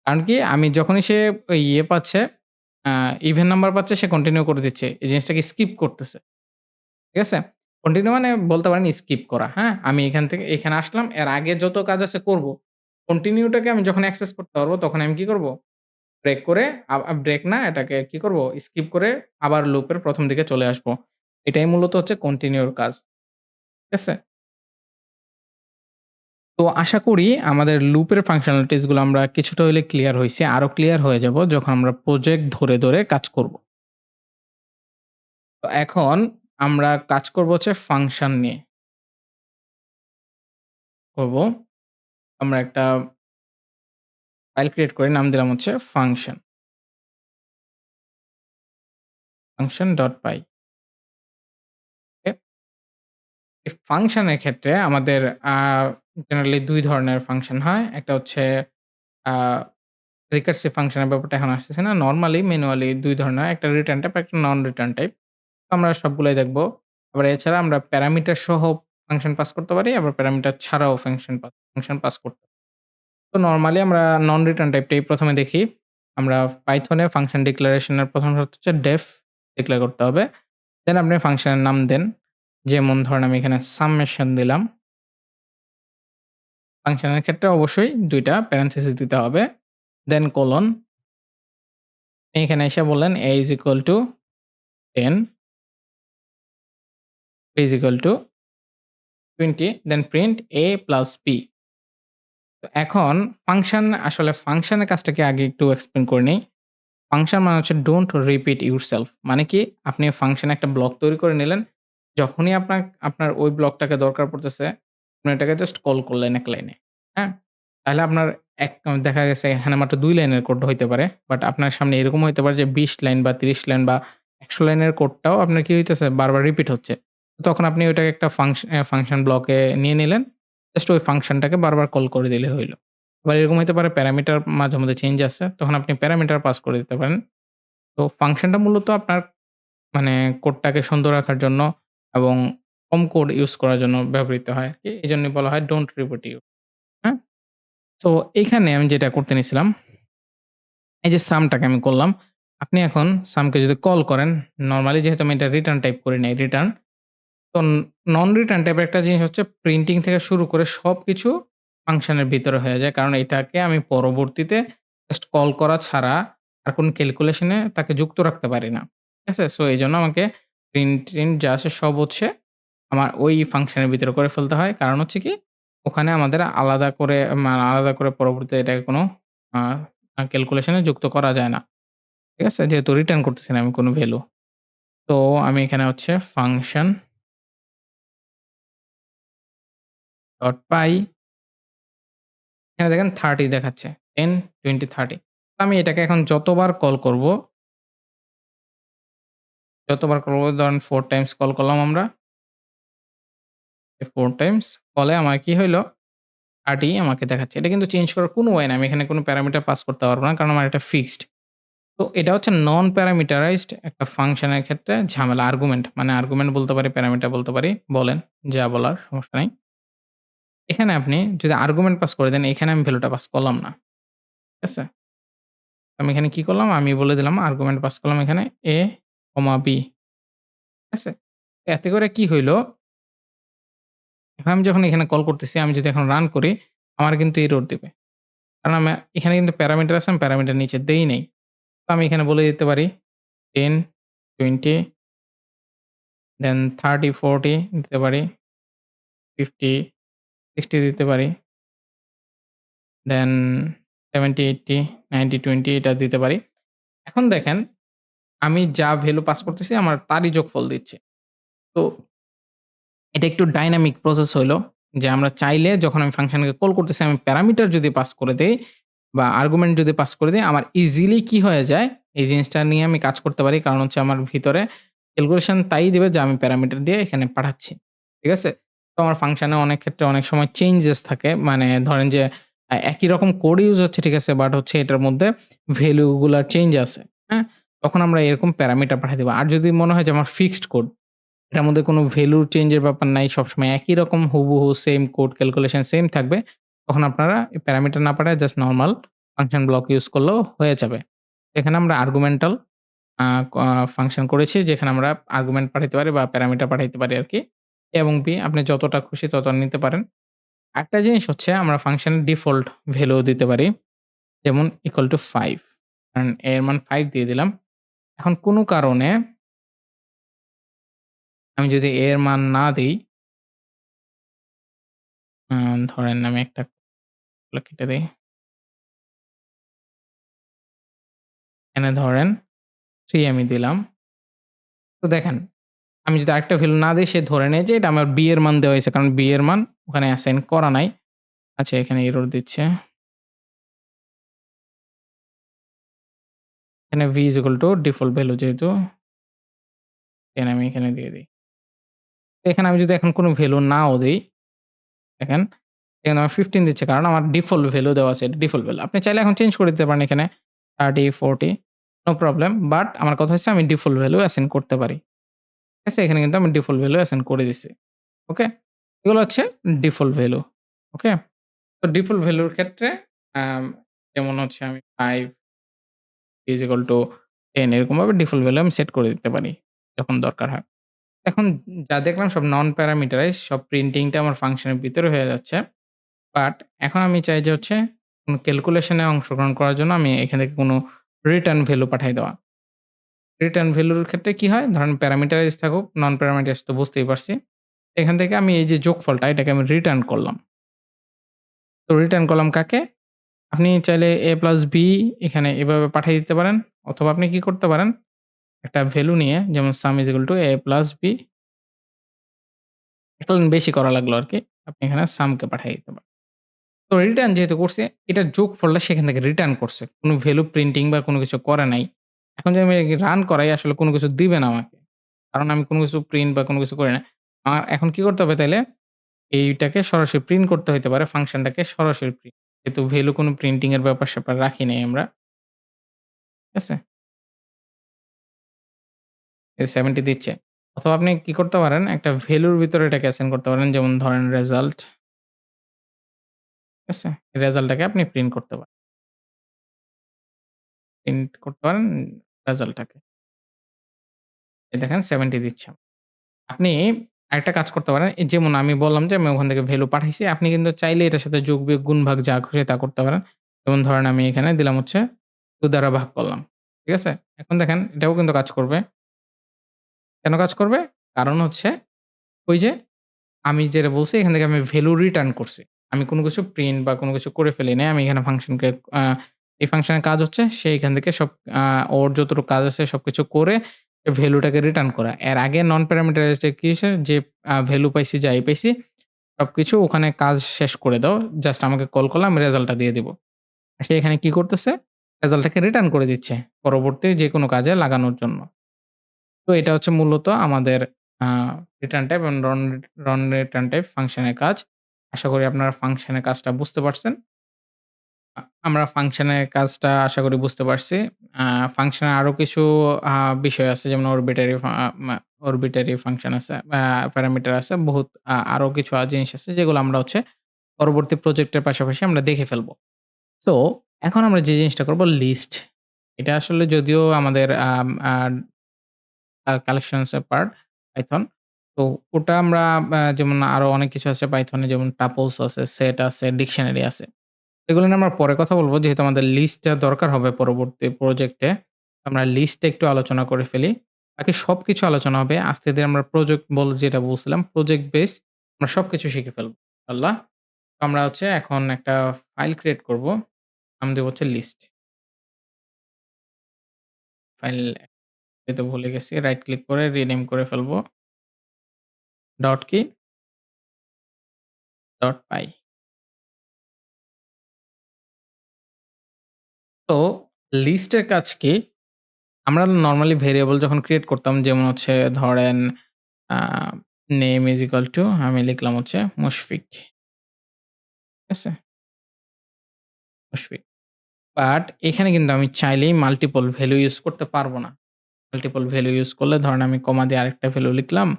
[SPEAKER 1] কারণ কি আমি যখনই সে ওই ইয়ে পাচ্ছে, আ ইভেন নাম্বার পাচ্ছে সে কন্টিনিউ করে দিচ্ছে। এই জিনিসটাকে স্কিপ করতেছে। ঠিক আছে? কন্টিনিউ মানে বলতে পারেন স্কিপ করা। হ্যাঁ? আমি এখান থেকে এখানে আসলাম। এর আগে যত কাজ আছে করব। কন্টিনিউটাকে আমি যখন অ্যাক্সেস করতে পারবো তখন আমি কি করব? ব্রেক করে ব্রেক না এটাকে কি করব? স্কিপ করে আবার লুপের ১ম দিকে চলে আসবো। এটাই মূলত হচ্ছে কন্টিনিউর কাজ। ঠিক আছে? তো আশা করি আমাদের লুপের ফাংশনালিটিস গুলো আমরা কিছুটা হইলে ক্লিয়ার হইছি। আরো ক্লিয়ার হয়ে যাব যখন আমরা প্রজেক্ট ধরে কাজ করব। তো এখন আমরা কাজ করব হচ্ছে ফাংশন নিয়ে করব। আমরা একটা ফাইল ক্রিয়েট করে নাম দিলাম হচ্ছে ফাংশন, function.py। ওকে? এই ফাংশনের ক্ষেত্রে আমাদের আ জেনারেলি ২ ধরনের ফাংশন হয়। একটা হচ্ছে আ রিকার্সিভ ফাংশনের ব্যাপারটা এখন আসতেছে না। নরমালি ম্যানুয়ালি ২ ধরনের হয়। একটা রিটার্ন টাইপ, একটা নন রিটার্ন টাইপ। আমরা সবগুলাই দেখব। আবার এছাড়া আমরা প্যারামিটার সহ ফাংশন পাস করতে পারি। আবার প্যারামিটার ছাড়াও ফাংশন পাস করতে পারি। তো নরমালি আমরা নন রিটার্ন টাইপটাই ১ম এ দেখি। আমরা পাইথনে ফাংশন ডিক্লারেশন এর ১ম শর্ত হচ্ছে ডেফ ডিক্লেয়ার করতে হবে। দেন আপনি ফাংশনের নাম দেন। যেমন ধরেন আমি এখানে সামেশন দিলাম। ফাংশনের ক্ষেত্রে অবশ্যই ২ টা প্যারেনথেসিস দিতে হবে। Then colon. এখানে এসে বললেন a is equal to 10, b is equal to 20, then print a plus b। তো এখন ফাংশনের কাজটাকে আগে একটু এক্সপ্লেইন করে নেই। ফাংশন মানে হচ্ছে ডোন্ট রিপিট ইউরসেলফ। মানে কি? আপনি ফাংশনে একটা ব্লক তৈরি করে নিলেন। যখনই আপনার ওই ব্লকটাকে দরকার পড়তেছে, আপনি এটাকে জাস্ট কল করলেন এক লাইনে। হ্যাঁ? তাহলে আপনার দেখা গেছে এখানে মাত্র ২ লাইনের কোড হইতে পারে। বাট আপনার সামনে এরকম হইতে পারে যে ২০ লাইন বা ৩০ লাইন বা ১০০ লাইনের কোডটাও আপনার কি হইতেছে বারবার রিপিট হচ্ছে। তখন আপনি ওইটাকে একটা ফাংশন ব্লকে নিয়ে নিলেন। জাস্ট ওই ফাংশনটাকে বারবার কল করে দিলে হইল। আবার এরকম হইতে পারে প্যারামিটার মাঝে মধ্যে চেঞ্জ আছে। তখন আপনি প্যারামিটার পাস করে দিতে পারেন। তো ফাংশনটা মূলত আপনার মানে কোডটাকে সুন্দর রাখার জন্য এবং কম কোড ইউজ করার জন্য ব্যবহৃত হয় আরকি। এজন্যই বলা হয় ডোন্ট রিপিট ইউর। হ্যাঁ? সো এইখানে আমি যেটা করতে নিছিলাম, এই যে সামটাকে আমি করলাম। আপনি এখন সামকে যদি কল করেন, নরমালি যেহেতু আমি এটা রিটার্ন টাইপ করি নাই রিটার্ন। তো নন রিটার্ন টাইপের একটা জিনিস হচ্ছে প্রিন্টিং থেকে শুরু করে সবকিছু ফাংশনের ভিতরে হয়ে যায়। কারণ এটাকে আমি পরবর্তীতে জাস্ট কল করা ছাড়া আর কোন ক্যালকুলেশন এ তাকে যুক্ত রাখতে পারি না। ঠিক আছে? সো এজন্য আমাকে প্রিন্ট-ট্রিন্ট যা আছে সব হচ্ছে আমার ওই ফাংশনের ভিতরে করে ফেলতে হয়। কারণ হচ্ছে কি? ওখানে আমাদের আলাদা করে পরবর্তীতে এটাকে কোনো আ ক্যালকুলেশন এ যুক্ত করা যায় না। ঠিক আছে? যেহেতু রিটার্ন করতেছি না আমি কোনো ভ্যালু। তো আমি এখানে হচ্ছে function.py, এখানে দেখেন 30 দেখাচ্ছে। 10, 20, 30। আমি এটাকে এখন যতবার করব ধরেন 4 টাইমস কল করলাম আমরা। 4 টাইমস কলে আমার কি হইল? 30 আমাকে দেখাচ্ছে। এটা কিন্তু চেঞ্জ করার কোনো ওয়ে নাই। আমি এখানে কোনো প্যারামিটার পাস করতে পারব না। কারণ আমার এটা ফিক্সড। তো এটা হচ্ছে নন প্যারামিটারাইজড একটা ফাংশনের ক্ষেত্রে ঝামেলা। আর্গুমেন্ট বলতে পারি, প্যারামিটার বলতে পারি। বলেন যা বলার সমস্যা নাই। এখানে আপনি যদি আর্গুমেন্ট পাস করে দেন, এখানে আমি ভ্যালুটা পাস করলাম না। ঠিক আছে? আমি এখানে কি করলাম? আমি বলে দিলাম আর্গুমেন্ট পাস করলাম এখানে a, b। ঠিক আছে? এতে করে কি হইল? এখন আমি যখন এখানে কল করতেছি, আমি যদি এখন রান করি, আমার কিন্তু এরর দিবে। কারণ এখানে কিন্তু প্যারামিটার আছে, আমি প্যারামিটার নিচে দেই নাই। তো আমি এখানে বলে দিতে পারি 10, 20, দেন 30, 40 দিতে পারি, 50, 60 দিতে পারি। দেন 70, 80, 90, 20 এটা দিতে পারি। এখন দেখেন আমি যা ভ্যালু পাস করতেছি আমার তারই যোগফল দিচ্ছে। তো এটা একটু ডাইনামিক প্রসেস হইলো যে আমরা চাইলে যখন আমি ফাংশনকে কল করতেছি আমি প্যারামিটার যদি পাস করে দেই বা আর্গুমেন্ট যদি পাস করে দেই আমার ইজিলি কি হয়ে যায় এই জিনিসটা নিয়ে আমি কাজ করতে পারি। কারণ হচ্ছে আমার ভিতরে ক্যালকুলেশন তাই দিবে যে আমি প্যারামিটার দিয়ে এখানে পাঠাচ্ছি। ঠিক আছে? তো আমার ফাংশনে অনেক ক্ষেত্রে অনেক সময় চেঞ্জেস থাকে। মানে ধরেন যে একই রকম কোড ইউজ হচ্ছে ঠিক আছে, বাট হচ্ছে এটার মধ্যে ভ্যালু গুলা চেঞ্জ আছে। হ্যাঁ? তখন আমরা এরকম প্যারামিটার পাঠায় দিব। আর যদি মনে হয় যে আমার ফিক্সড কোড, এটার মধ্যে কোনো ভ্যালু চেঞ্জ এর ব্যাপার নাই, সবসময় একই রকম হুবহু সেম কোড ক্যালকুলেশন সেম থাকবে, তখন আপনারা প্যারামিটার না পাঠায় just normal function block use করলেও হয়ে যাবে। এখানে আমরা আর্গুমেন্টাল আ ক ফাংশন করেছি, যেখানে আমরা আর্গুমেন্ট পাঠাইতে পারি বা প্যারামিটার পাঠাইতে পারি আরকি। A এবং B আপনি যতটা খুশি তত নিতে পারেন। আরেকটা জিনিস হচ্ছে আমরা ফাংশনের ডিফল্ট ভ্যালু দিতে পারি। যেমন ইকুয়াল টু 5, কারণ A এর মান 5 দিয়ে দিলাম। এখন কোনো কারণে আমি যদি A এর মান না দেই, আ ধরেন আমি একটা কেটে দেই। এখানে ধরেন 3 আমি দিলাম। তো দেখেন, আমি যদি আরেকটা ভ্যালু না দেই, সে ধরে নেয় যে এটা আমার B এর মান দেওয়া হইছে। কারণ B এর মান ওখানে অ্যাসাইন করা নাই। আচ্ছা, এখানে এরর দিচ্ছে। এখানে v is equal to default value যেহেতু, দেন আমি এখানে দিয়ে দেই। তো এখানে আমি যদি এখন কোনো ভ্যালু নাও দেই, দেখেন এখানে আমার 15 দিচ্ছে, কারণ আমার ডিফল্ট ভ্যালু দেওয়া আছে। এটা ডিফল্ট ভ্যালু। আপনি চাইলে এখন চেঞ্জ করে দিতে পারেন এখানে 30, 40, নো প্রবলেম। বাট আমার কথা হচ্ছে আমি ডিফল্ট ভ্যালু অ্যাসাইন করতে পারি। ঠিক আছে? এখানে কিন্তু আমি ডিফল্ট ভ্যালু অ্যাসাইন করে দিছি। ওকে? এগুলো হচ্ছে ডিফল্ট ভ্যালু। ওকে? তো ডিফল্ট ভ্যালুর ক্ষেত্রে আম যেমন হচ্ছে আমি 5 is equal to 10 এরকমভাবে ডিফল্ট ভ্যালু আমি সেট করে দিতে পারি, যখন দরকার হয়। এখন যা দেখলাম সব নন প্যারামিটারাইজড, সব প্রিন্টিংটা আমার ফাংশনের ভিতরে হয়ে যাচ্ছে। বাট এখন আমি চাই যে হচ্ছে কোনো ক্যালকুলেশন এ অংশগ্রহণ করার জন্য আমি এখান থেকে কোনো রিটার্ন ভ্যালু পাঠায় দেওয়া। রিটার্ন ভ্যালুর ক্ষেত্রে কি হয়? ধরেন প্যারামিটারাইজড থাকুক, নন প্যারামিটারাইজড তো বুঝতেই পারছি। এখান থেকে আমি এই যে যোগফলটা, এটাকে আমি রিটার্ন করলাম। তো রিটার্ন করলাম কাকে? আপনি চাইলে a প্লাস b এখানে এভাবে পাঠিয়ে দিতে পারেন। অথবা আপনি কি করতে পারেন? একটা ভ্যালু নিয়ে, যেমন sum is equal to a plus b, একটা লাইন বেশি করা লাগলো আরকি। আপনি এখানে sum কে পাঠিয়ে দিতে পারেন। তো রিটার্ন যেহেতু করছে, এটার যোগফলটা সেখান থেকে রিটার্ন করছে। কোনো ভ্যালু প্রিন্টিং বা কোনো কিছু করে নাই। এখন যদি আমি রান করাই, আসলে কোনো কিছু দিবে না আমাকে। কারণ আমি কোনো কিছু প্রিন্ট বা কোনো কিছু করি না। আমার এখন কি করতে হবে তাইলে? এইটাকে সরাসরি প্রিন্ট করতে হইতে পারে, ফাংশনটাকে সরাসরি প্রিন্ট। যেহেতু ভ্যালু কোনো প্রিন্টিং এর ব্যাপার-স্যাপার রাখি নাই আমরা। ঠিক আছে? এই 70 দিচ্ছে। অথবা আপনি কি করতে পারেন? একটা ভ্যালুর ভিতরে এটাকে অ্যাসাইন করতে পারেন। যেমন ধরেন রেজাল্ট। ঠিক আছে? রেজাল্টটাকে আপনি প্রিন্ট করতে পারেন। প্রিন্ট করতে পারেন রেজাল্টটাকে। এই দেখেন 70 দিচ্ছে। আপনি আরেকটা কাজ করতে পারেন। এই যেমন আমি বললাম যে আমি ওখান থেকে ভ্যালু পাঠাইছি। আপনি কিন্তু চাইলে এটার সাথে যোগ, বিয়োগ, গুণ, ভাগ যা খুশি তা করতে পারেন। যেমন ধরেন আমি এখানে দিলাম হচ্ছে 2 দ্বারা ভাগ করলাম। ঠিক আছে? এখন দেখেন এটাও কিন্তু কাজ করবে। কেন কাজ করবে? কারণ হচ্ছে ওই যে আমি যেটা বলছি, এখান থেকে আমি ভ্যালু রিটার্ন করছি। আমি কোনো কিছু প্রিন্ট বা কোনো কিছু করে ফেলি নাই। আমি এখানে ফাংশনকে আ এই ফাংশনের কাজ হচ্ছে সে এখান থেকে সব আ ওর যতটুকু কাজ আছে সবকিছু করে ভ্যালুটাকে রিটার্ন করা। এর আগে নন প্যারামিটারাইজড এ কি হইছে, যে ভ্যালু পাইছি, যাই পাইছি সবকিছু ওখানে কাজ শেষ করে দাও। জাস্ট আমাকে কল করলে আমি রেজাল্টটা দিয়ে দিব। সে এখানে কি করতেছে? রেজাল্টটাকে রিটার্ন করে দিচ্ছে পরবর্তী যেকোনো কাজে লাগানোর জন্য। তো এটা হচ্ছে মূলত আমাদের আ রিটার্ন টাইপ এবং নন রিটার্ন টাইপ ফাংশনের কাজ। আশা করি আপনারা ফাংশনের কাজটা বুঝতে পারছেন। আমরা ফাংশনের কাজটা আশা করি বুঝতে পারছি। আ ফাংশনের আরো কিছু আ বিষয় আছে, যেমন অরবিটারি ফা মা অরবিটারি ফাংশন আছে, প্যারামিটার আছে। বহুত আরো কিছু জিনিস আছে যেগুলো আমরা হচ্ছে পরবর্তী প্রজেক্টের পাশাপাশি আমরা দেখে ফেলব। সো এখন আমরা যে জিনিসটা করব, লিস্ট। এটা আসলে যদিও আমাদের আম আ কালেকশনস এর পার্ট পাইথন। তো ওটা আমরা যেমন আরো অনেক কিছু আছে পাইথনে, যেমন টাপলস আছে, সেট আছে, ডিকশনারি আছে। এগুলো নিয়ে আমরা পরে কথা বলব, যেহেতু আমাদের লিস্টটা দরকার হবে পরবর্তী প্রজেক্টে। আমরা লিস্টটা একটু আলোচনা করে ফেলি। বাকি সবকিছু আলোচনা হবে আস্তে ধীরে। আমরা প্রজেক্ট যেটা বলছিলাম, প্রজেক্ট বেসড আমরা সবকিছু শিখে ফেলব ইনশাআল্লাহ। তো আমরা হচ্ছে এখন একটা ফাইল ক্রিয়েট করব। নাম দেব হচ্ছে লিস্ট। ফাইল দিতে ভুলে গেছি। রাইট ক্লিক করে রিনেম করে ফেলব। ডট কি? ডট পাই। তো লিস্টের কাজ কি? আমরা নরমালি ভেরিয়েবল যখন ক্রিয়েট করতাম, যেমন হচ্ছে ধরেন a name is equal to আমি লিখলাম হচ্ছে মুশফিক। ঠিক আছে? মুশফিক। বাট এখানে কিন্তু আমি চাইলেই মাল্টিপল ভ্যালু ইউজ করতে পারব না। মাল্টিপল ভ্যালু ইউজ করলে ধরেন আমি কমা দিয়ে আরেকটা ভ্যালু লিখলাম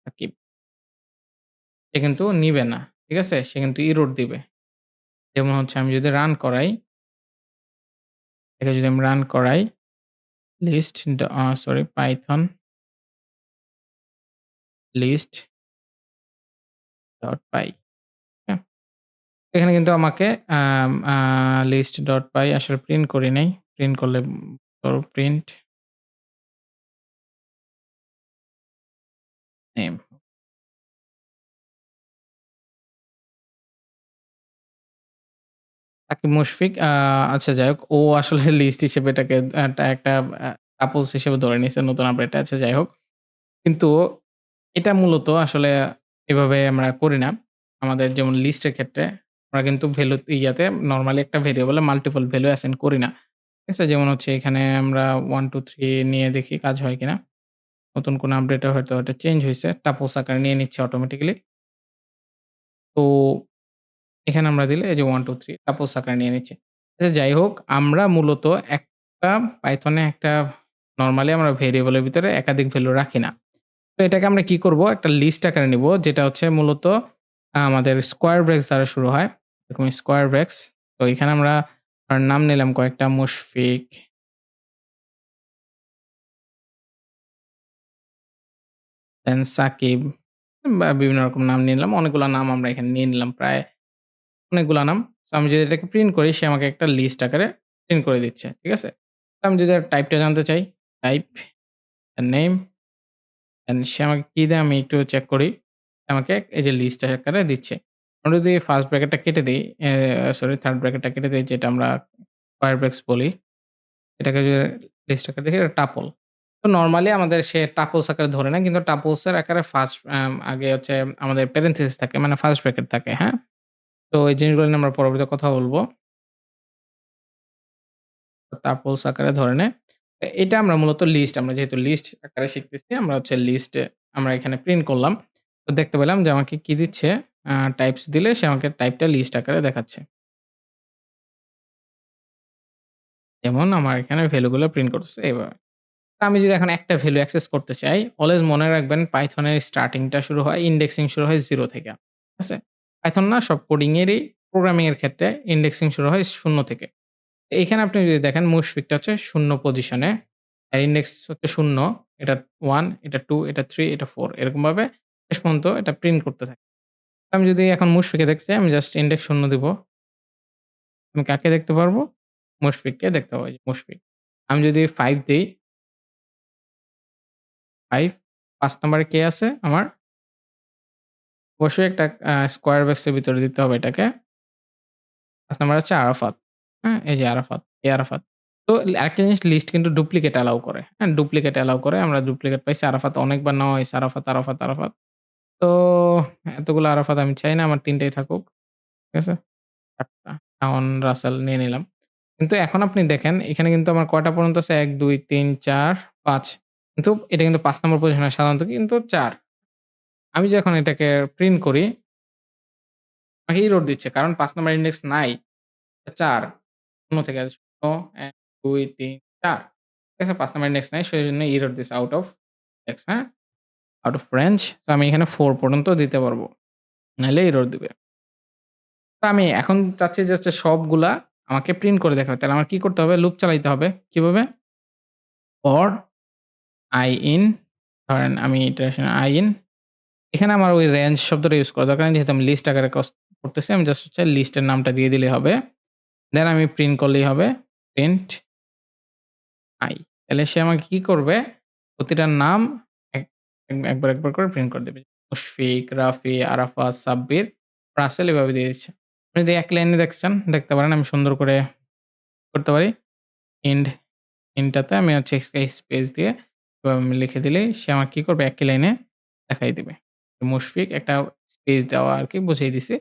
[SPEAKER 1] সাকিব। সে কিন্তু নিবে না। ঠিক আছে? সে কিন্তু এরর দিবে। যেমন হচ্ছে আমি যদি রান করাই, এটা যদি আমি রান করাই list sorry Python list dot py. হ্যাঁ? এখানে কিন্তু আমাকে আম আ লিস্ট ডট পাই আসলে প্রিন্ট করি নাই। প্রিন্ট করলে প্রিন্ট নেম। সাকিব মুশফিক আচ্ছা যাই হোক ও আসলে লিস্ট হিসেবে এটাকে একটা কাপলস হিসেবে ধরে নিছে নতুন আপডেটে। আচ্ছা যাই হোক। কিন্তু এটা মূলত আসলে এভাবে আমরা করি না। আমাদের যেমন লিস্টের ক্ষেত্রে আমরা কিন্তু ভ্যালু ইয়াতে নরমালি একটা ভেরিয়েবলে মাল্টিপল ভ্যালু অ্যাসাইন করি না। ঠিক আছে? যেমন হচ্ছে এখানে আমরা 1, 2, 3 নিয়ে দেখি কাজ হয় কিনা। নতুন কোনো আপডেটে হয়তো এটা চেঞ্জ হইছে। টাপলস আকারে নিয়ে নিচ্ছে অটোমেটিক্যালি। তো এখানে আমরা দিলে এই যে 1, 2, 3 টাপলস আকারে নিয়ে নিচ্ছে। আচ্ছা যাই হোক আমরা মূলত একটা পাইথনে একটা নরমালি আমরা ভেরিয়েবলের ভিতরে একাধিক ভ্যালু রাখি না। তো এটাকে আমরা কি করব? একটা লিস্ট আকারে নিব যেটা হচ্ছে মূলত আমাদের স্কোয়ার ব্রেকস দ্বারা শুরু হয়। এরকম স্কোয়ার ব্রেকস। তো এখানে আমরা নাম নিলাম কয়েকটা মুশফিক, দেন সাকিব বা বিভিন্ন রকম নাম নিলাম। অনেকগুলা নাম আমরা এখানে নিয়ে নিলাম প্রায় অনেকগুলা নাম। সো আমি যদি এটাকে প্রিন্ট করি সে আমাকে একটা লিস্ট আকারে প্রিন্ট করে দিচ্ছে। ঠিক আছে? তো আমি যদি এর টাইপটা জানতে চাই, টাইপ নেম অ্যান্ড সে আমাকে কি দেয় আমি একটু চেক করি। আমাকে এই যে লিস্ট আকারে দিচ্ছে। আমরা যদি ফার্স্ট ব্র্যাকেটটা কেটে দেই, সরি থার্ড ব্র্যাকেটটা কেটে দেই যেটা আমরা স্কয়ার ব্রেকস বলি। এটাকে যদি লিস্ট আকারে দেখি এটা টাপল। তো নরমালি আমাদের সে টাপলস আকারে ধরে না কিন্তু টাপলস এর আকারে ফার্স্ট আগে হচ্ছে আমাদের প্যারেনথেসিস থাকে মানে ফার্স্ট ব্র্যাকেট থাকে, হ্যাঁ? তো এই জিনিসগুলো নিয়ে আমরা পরবর্তীতে কথা বলব। টাপলস আকারে ধরে নেয়। এটা আমরা মূলত লিস্ট আমরা যেহেতু লিস্ট আকারে শিখতেছি আমরা হচ্ছে লিস্টে আমরা এখানে প্রিন্ট করলাম। তো দেখতে পেলাম যে আমাকে কি দিচ্ছে টাইপস দিলে সে আমাকে টাইপটা লিস্ট আকারে দেখাচ্ছে। যেমন আমার এখানে ভ্যালুগুলো প্রিন্ট করতেছে এভাবে। তো আমি যদি এখন একটা ভ্যালু অ্যাক্সেস করতে চাই, অলওয়েজ মনে রাখবেন পাইথনের স্টার্টিংটা শুরু হয় ইনডেক্সিং শুরু হয় 0 থেকে। ঠিক আছে? পাইথন না সব কোডিং এরই প্রোগ্রামিং এর ক্ষেত্রে ইনডেক্সিং শুরু হয় 0 থেকে। এইখানে আপনি যদি দেখেন মুশফিকটা হচ্ছে 0 পজিশনে। আর ইনডেক্স হচ্ছে 0, এটা 1, এটা 2, এটা 3, এটা 4 এরকমভাবে শেষ পর্যন্ত এটা প্রিন্ট করতে থাকে। আমি যদি এখন মুশফিকে দেখতে চাই আমি জাস্ট ইনডেক্স 0 দিব। আমি কাকে দেখতে পারবো? মুশফিককে দেখতে পাবো। এই যে মুশফিক। আমি যদি ৫ দেই, ৫ নাম্বারে কে আছে আমার? অবশ্যই একটা স্কোয়ার ব্র্যাকেটস এর ভিতরে দিতে হবে এটাকে। ৫ নাম্বার হচ্ছে আরাফাত। হ্যাঁ? এই যে আরাফাত, এই আরাফাত। তো আরেকটা জিনিস লিস্ট কিন্তু ডুপ্লিকেট অ্যালাও করে। হ্যাঁ? ডুপ্লিকেট অ্যালাও করে। আমরা ডুপ্লিকেট পাইছি। আরাফাত অনেকবার নেওয়া হইছে। আরাফাত, আরাফাত, আরাফাত। তো এতগুলো আরাফাত আমি চাই না। আমার ৩ টাই থাকুক। ঠিক আছে? ৪ টা। শাওন, রাসেল নিয়ে নিলাম। কিন্তু এখন আপনি দেখেন এখানে কিন্তু আমার কয়টা পর্যন্ত আছে ১, ২, ৩, ৪, ৫ কিন্তু এটা কিন্তু ৫ নম্বর পজিশনে সাধারণত কিন্তু ৪। আমি যখন এটাকে প্রিন্ট করি আমাকে এরর দিচ্ছে। কারণ ৫ নাম্বার ইনডেক্স নাই। ৪ শূন্য থেকে ০, ১, ২, ৩, ৪ ঠিক আছে? ৫ নাম্বার ইনডেক্স নাই সেজন্য এরর দিছে আউট অফ ইনডেক্স, হ্যাঁ? Out of range. তো আমি এখানে ৪ পর্যন্ত দিতে পারবো। নাইলে এরর দিবে। তো আমি এখন চাচ্ছি যে হচ্ছে সবগুলা আমাকে প্রিন্ট করে দেখাবে। তাহলে আমার কি করতে হবে? লুপ চালাইতে হবে। কিভাবে? ফর i in ধরেন আমি ইটারেশন i in এখানে আমার ওই রেঞ্জ শব্দটা ইউজ করা দরকার নেই। যেহেতু আমি লিস্ট আকারে করতেছি। আমি জাস্ট হচ্ছে লিস্টের নামটা দিয়ে দিলেই হবে। দেন আমি প্রিন্ট করলেই হবে। প্রিন্ট i তাহলে সে আমাকে কি করবে? প্রতিটার নাম এক একবার, একবার করে প্রিন্ট করে দেবে। মুশফিক, রাফি, আরাফাত, সাব্বির, রাসেল এভাবে দিয়ে দিচ্ছে। আপনি যদি এক লাইনে দেখতে চান দেখতে পারেন। আমি সুন্দর করে করতে পারি। এন্ড এন্ডটাতে আমি হচ্ছে স্পেস দিয়ে এভাবে আমি লিখে দিলেই সে আমাকে কি করবে? একই লাইনে দেখাই দিবে। মুশফিক একটা স্পেস দেওয়া আরকি বুঝিয়ে দিছি।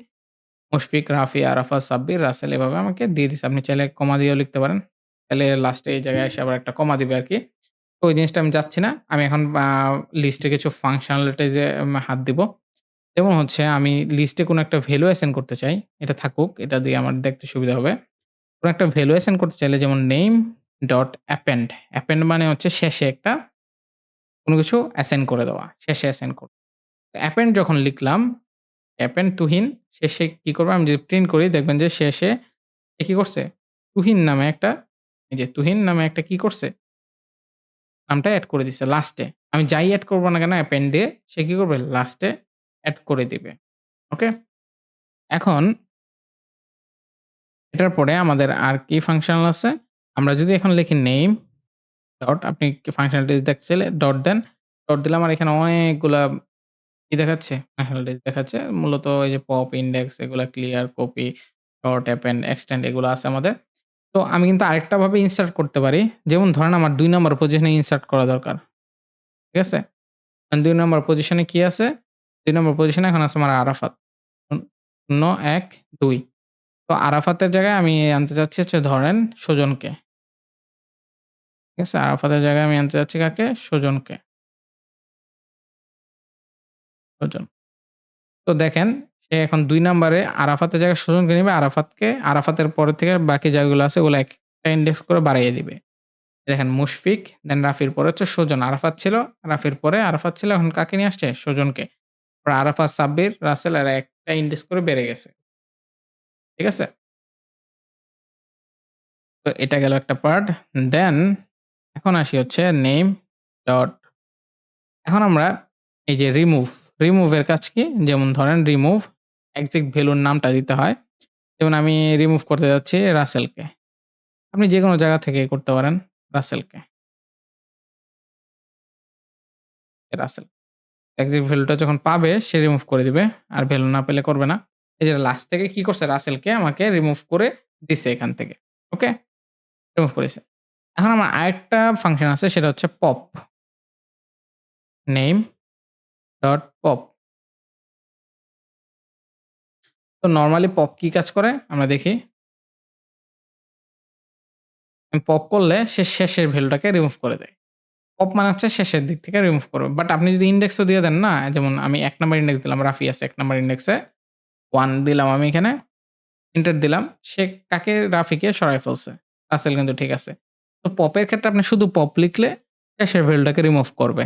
[SPEAKER 1] মুশফিক, রাফি, আরাফাত, সাব্বির, রাসেল এভাবে আমাকে দিয়ে দিছে। আপনি চাইলে কমা দিয়েও লিখতে পারেন। তাহলে লাস্টে এই জায়গায় এসে আবার একটা কমা দিবে আরকি। তো ওই জিনিসটা আমি চাচ্ছি না। আমি এখন লিস্টে কিছু ফাংশনালিটিজ এ হাত দিব। যেমন হচ্ছে আমি লিস্টে কোনো একটা ভ্যালু অ্যাসাইন করতে চাই। এটা থাকুক। এটা দিয়ে আমার দেখতে সুবিধা হবে। কোন একটা ভ্যালু অ্যাসাইন করতে চাইলে যেমন নেম ডট অ্যাপেন্ড। অ্যাপেন্ড মানে হচ্ছে শেষে একটা কোন কিছু অ্যাসাইন করে দেওয়া। শেষে অ্যাসাইন করা। অ্যাপেন্ড যখন লিখলাম, অ্যাপেন্ড তুহিন শেষে কি করবে আমি যদি প্রিন্ট করি দেখবেন যে শেষে সে কি করছে? তুহিন নামে একটা এই যে তুহিন নামে একটা কি করছে? নামটা এড করে দিছে লাস্টে। আমি যাই এড করব না কেন অ্যাপেন্ড দিয়ে সে কি করবে? লাস্টে এড করে দিবে। ওকে? এখন এটার পরে আমাদের আর কি ফাংশনাল আছে? আমরা যদি এখন লিখি নেম ডট আপনি কি ফাংশনালিটিস দেখতে চাইলে ডট দেন। ডট দিলে আমার এখানে অনেকগুলা কি দেখাচ্ছে? ফাংশনালিটিস দেখাচ্ছে। মূলত এই যে পপ, ইনডেক্স এগুলা clear, copy, dot, append, extend এগুলো আছে আমাদের। তো আমি কিন্তু আরেকটা ভাবে ইনসার্ট করতে পারি। যেমন ধরেন আমার ২ নাম্বার পজিশনে ইনসার্ট করা দরকার। ঠিক আছে? ২ নম্বর পজিশনে কি আছে? ২ নম্বর পজিশনে এখন আছে আমার আরাফাত। ০, ১, ২ তো আরাফাতের জায়গায় আমি আনতে চাচ্ছি হচ্ছে ধরেন সুজনকে। ঠিক আছে? আরাফাতের জায়গায় আমি আনতে চাচ্ছি কাকে? সুজনকে। সুজন। তো দেখেন সে এখন ২ নাম্বারে আরাফাতের জায়গায় সুজনকে নিবে। আরাফাতের পরে থেকে বাকি জায়গাগুলো আছে ওগুলো একটা ইনডেক্স করে বাড়াইয়ে দিবে। দেখেন মুশফিক, দেন রাফির পরে হচ্ছে সুজন। আরাফাত ছিল, রাফির পরে আরাফাত ছিল। এখন কাকে নিয়ে আসছে? সুজনকে। আরাফাত, সাব্বির, রাসেল এরা একটা ইনডেক্স করে বেড়ে গেছে। ঠিক আছে? তো এটা গেল একটা পার্ট। দেন এখন আসি হচ্ছে নেম ডট এখন আমরা এই যে রিমুভ এর কাজ কি? যেমন ধরেন রিমুভ এক্সাক্ট ভ্যালুর নামটা দিতে হয়। যেমন আমি রিমুভ করতে যাচ্ছি রাসেলকে। আপনি যেকোনো জায়গা থেকে করতে পারেন রাসেলকে। রাসেল। এক্সাক্ট ভ্যালুটা যখন পাবে সে রিমুভ করে দিবে। আর ভ্যালু না পেলে করবে না। এই যে লাস্ট থেকে কি করছে? রাসেলকে আমাকে রিমুভ করে দিছে এখান থেকে। ওকে? রিমুভ করেছে। এখন আমার আরেকটা ফাংশন আছে সেটা হচ্ছে পপ। Name dot pop. তো নরমালি পপ কি কাজ করে? আমরা দেখি। পপ করলে সে শেষের ভ্যালুটাকে রিমুভ করে দেয়। পপ মানে হচ্ছে শেষের দিক থেকে রিমুভ করবে। বাট আপনি যদি ইনডেক্সও দিয়ে দেন না? যেমন আমি ১ নাম্বার ইনডেক্স দিলাম, রাফি আছে ১ নাম্বার ইনডেক্সে 1 দিলাম আমি এখানে, এন্টার দিলাম। সে কাকে? রাফিকে সরায় ফেলছে। রাসেল কিন্তু ঠিক আছে। তো পপের ক্ষেত্রে আপনি শুধু পপ লিখলে শেষের ভ্যালুটাকে রিমুভ করবে।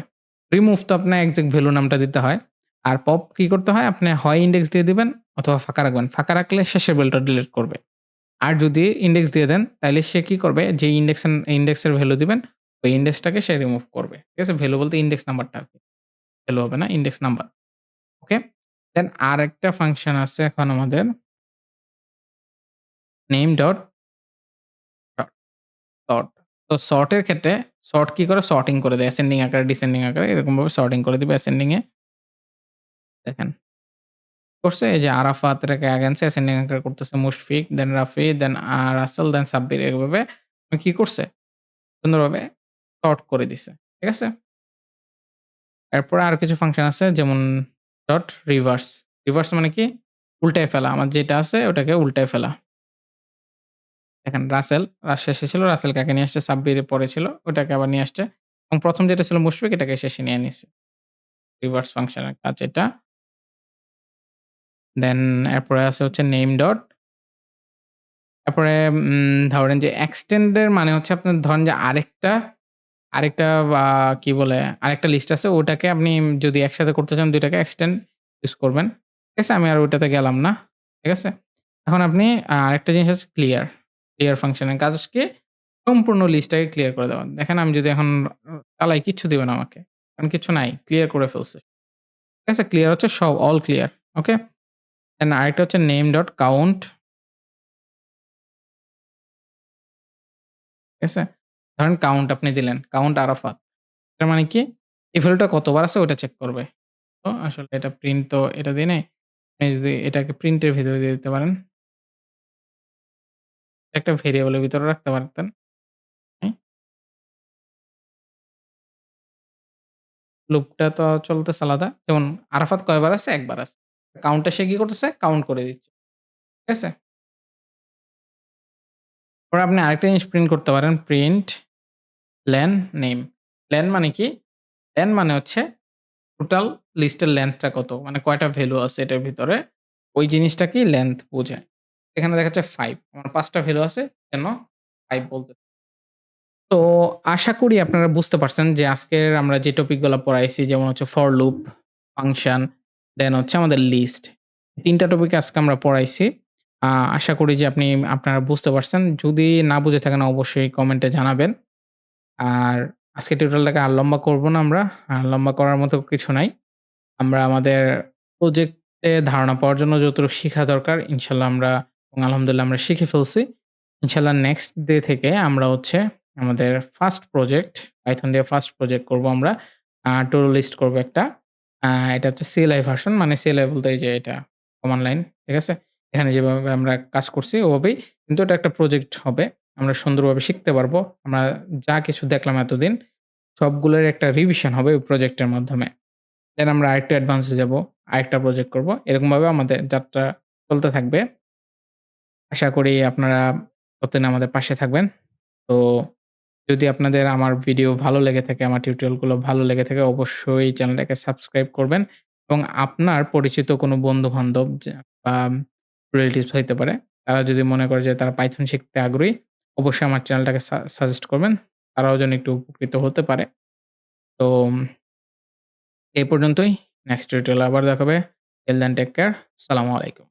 [SPEAKER 1] রিমুভ তো আপনার এক্সাক্ট ভ্যালু নামটা দিতে হয়। আর পপ কি করতে হয়? আপনি হয় ইনডেক্স দিয়ে দিবেন অথবা ফাঁকা রাখবেন। ফাঁকা রাখলে শেষের ভ্যালুটা ডিলিট করবে। আর যদি ইনডেক্স দিয়ে দেন তাইলে সে কি করবে? যে ইনডেক্সের ভ্যালু দিবেন, ওই ইনডেক্সটাকে সে রিমুভ করবে। ঠিক আছে? ভ্যালু বলতে ইনডেক্স নাম্বারটা আরকি। ভ্যালু হবে না, ইনডেক্স নাম্বার। ওকে? দেন আরেকটা ফাংশন আছে এখন আমাদের নেম ডট সর্ট সর্ট। তো সর্ট এর ক্ষেত্রে সর্ট কি করে? সর্টিং করে দেয়। অ্যাসেন্ডিং আকারে, ডিসেন্ডিং আকারে এরকমভাবে সর্টিং করে দিবে অ্যাসেন্ডিং এ। দেখেন করছে এই যে আরাফাত এটাকে আগে আনছে অ্যাসেন্ডিং আকারে করতেছে মুশফিক, দেন রাফি, দেন রাসেল, দেন সাব্বির এভাবে কি করছে? সুন্দরভাবে সর্ট করে দিছে। ঠিক আছে? এরপরে আরো কিছু ফাংশন আছে যেমন ডট রিভার্স। রিভার্স মানে কি? উল্টায় ফেলা। আমার যেটা আছে ওটাকে উল্টায় ফেলা। দেখেন শেষে ছিল রাসেল কাকে নিয়ে আসছে সাব্বিরের পরে ছিল ওটাকে আবার নিয়ে আসছে। এবং ১ম যেটা ছিল মুশফিক এটাকে শেষে নিয়ে নিছে। রিভার্স ফাংশনের কাজ এটা। দেন এরপরে আছে হচ্ছে নেম ডট তারপরে ধরেন যে এক্সটেন্ড এর মানে হচ্ছে আপনার ধরেন যে আরেকটা কি বলে আরেকটা লিস্ট আছে ওটাকে আপনি যদি একসাথে করতে চান ২ টাকে এক্সটেন্ড ইউজ করবেন। ঠিক আছে? আমি আর ওইটাতে গেলাম না। ঠিক আছে? এখন আপনি আরেকটা জিনিস আছে ক্লিয়ার। ক্লিয়ার ফাংশনের কাজ কি? সম্পূর্ণ লিস্টটাকে ক্লিয়ার করে দেওয়া। দেখেন আমি যদি এখন চালাই কিচ্ছু দিবে না আমাকে। কারণ কিছু নাই। ক্লিয়ার করে ফেলছে। ঠিক আছে? ক্লিয়ার হচ্ছে সব অল ক্লিয়ার। ওকে? দেন আরেকটা হচ্ছে নেম ডট কাউন্ট। ঠিক আছে? ধরেন কাউন্ট আপনি দিলেন। কাউন্ট আরাফাত। এটার মানে কি? এই ভ্যালুটা কতবার আছে ওটা চেক করবে। তো আসলে এটা প্রিন্ট তো এটা দিয়ে নাই। আপনি যদি এটাকে প্রিন্টের ভেতরে দিয়ে দিতে পারেন। একটা ভেরিয়েবলের ভিতরে রাখতে পারতেন। হুম? লুপটা তো চলতেছে আলাদা। যেমন আরাফাত কয়বার আছে? ১ বার আছে। কাউন্টটা সে কি করতেছে? কাউন্ট করে দিচ্ছে। ঠিক আছে? পরে আপনি আরেকটা জিনিস প্রিন্ট করতে পারেন। Print lane name. লেন মানে কি? লেন মানে হচ্ছে টোটাল লিস্টের লেংথটা কত? মানে কয়টা ভ্যালু আছে এটার ভিতরে? ওই জিনিসটাকেই লেংথ বোঝায়। এখানে দেখাচ্ছে 5 আমার ৫ টা ভ্যালু আছে কেন 5 বলতে তো আশা করি আপনারা বুঝতে পারছেন যে আজকের আমরা যে টপিকগুলা পড়াইছি যেমন হচ্ছে ফর লুপ, ফাংশন, দেন হচ্ছে আমাদের লিস্ট। ৩ টা টপিক আজকে আমরা পড়াইছি। আ আশা করি যে আপনারা বুঝতে পারছেন। যদি না বুঝে থাকেন অবশ্যই কমেন্টে জানাবেন। আর আজকের টিউটোরিয়ালটাকে আর লম্বা করব না আমরা। আর লম্বা করার মতো কিছু নাই। আমরা আমাদের প্রজেক্টে ধারণা পাওয়ার জন্য যতটুকু শিখা দরকার ইনশাআল্লাহ আমরা এবং আলহামদুলিল্লাহ আমরা শিখে ফেলছি। ইনশাআল্লাহ নেক্সট ডে থেকে আমরা হচ্ছে আমাদের ফার্স্ট প্রজেক্ট পাইথন দিয়ে ফার্স্ট প্রজেক্ট করব আমরা। to do লিস্ট করব একটা। আ এটা হচ্ছে CLI ভার্সন মানে CLI বলতে এই যে এটা কমান্ড লাইন, ঠিক আছে? এখানে যেভাবে আমরা কাজ করছি ওভাবেই কিন্তু এটা একটা প্রজেক্ট হবে। আমরা সুন্দরভাবে শিখতে পারবো। আমরা যা কিছু দেখলাম এতদিন সবগুলোর একটা রিভিশন হবে ওই প্রজেক্টের মাধ্যমে। দেন আমরা আরেকটু অ্যাডভান্স এ যাবো। আরেকটা প্রজেক্ট করব। এরকমভাবে আমাদের যাত্রা চলতে থাকবে। আশা করি আপনারা ততদিন আমাদের পাশে থাকবেন। তো যদি আপনাদের আমার ভিডিও ভালো লেগে থাকে, আমার টিউটোরিয়াল গুলো ভালো লেগে থাকে অবশ্যই চ্যানেলটাকে সাবস্ক্রাইব করবেন এবং আপনার পরিচিত কোনো বন্ধু-বান্ধব বা রিলেটিভস হইতে পারে। তারা যদি মনে করে যে তারা পাইথন শিখতে আগ্রহী, অবশ্যই আমার চ্যানেলটাকে সাজেস্ট করবেন। তারাও যেন একটু উপকৃত হতে পারে। তো এই পর্যন্তই। নেক্সট টিউটোরিয়ালে আবার দেখা হবে। Till then take care. আসসালামু আলাইকুম।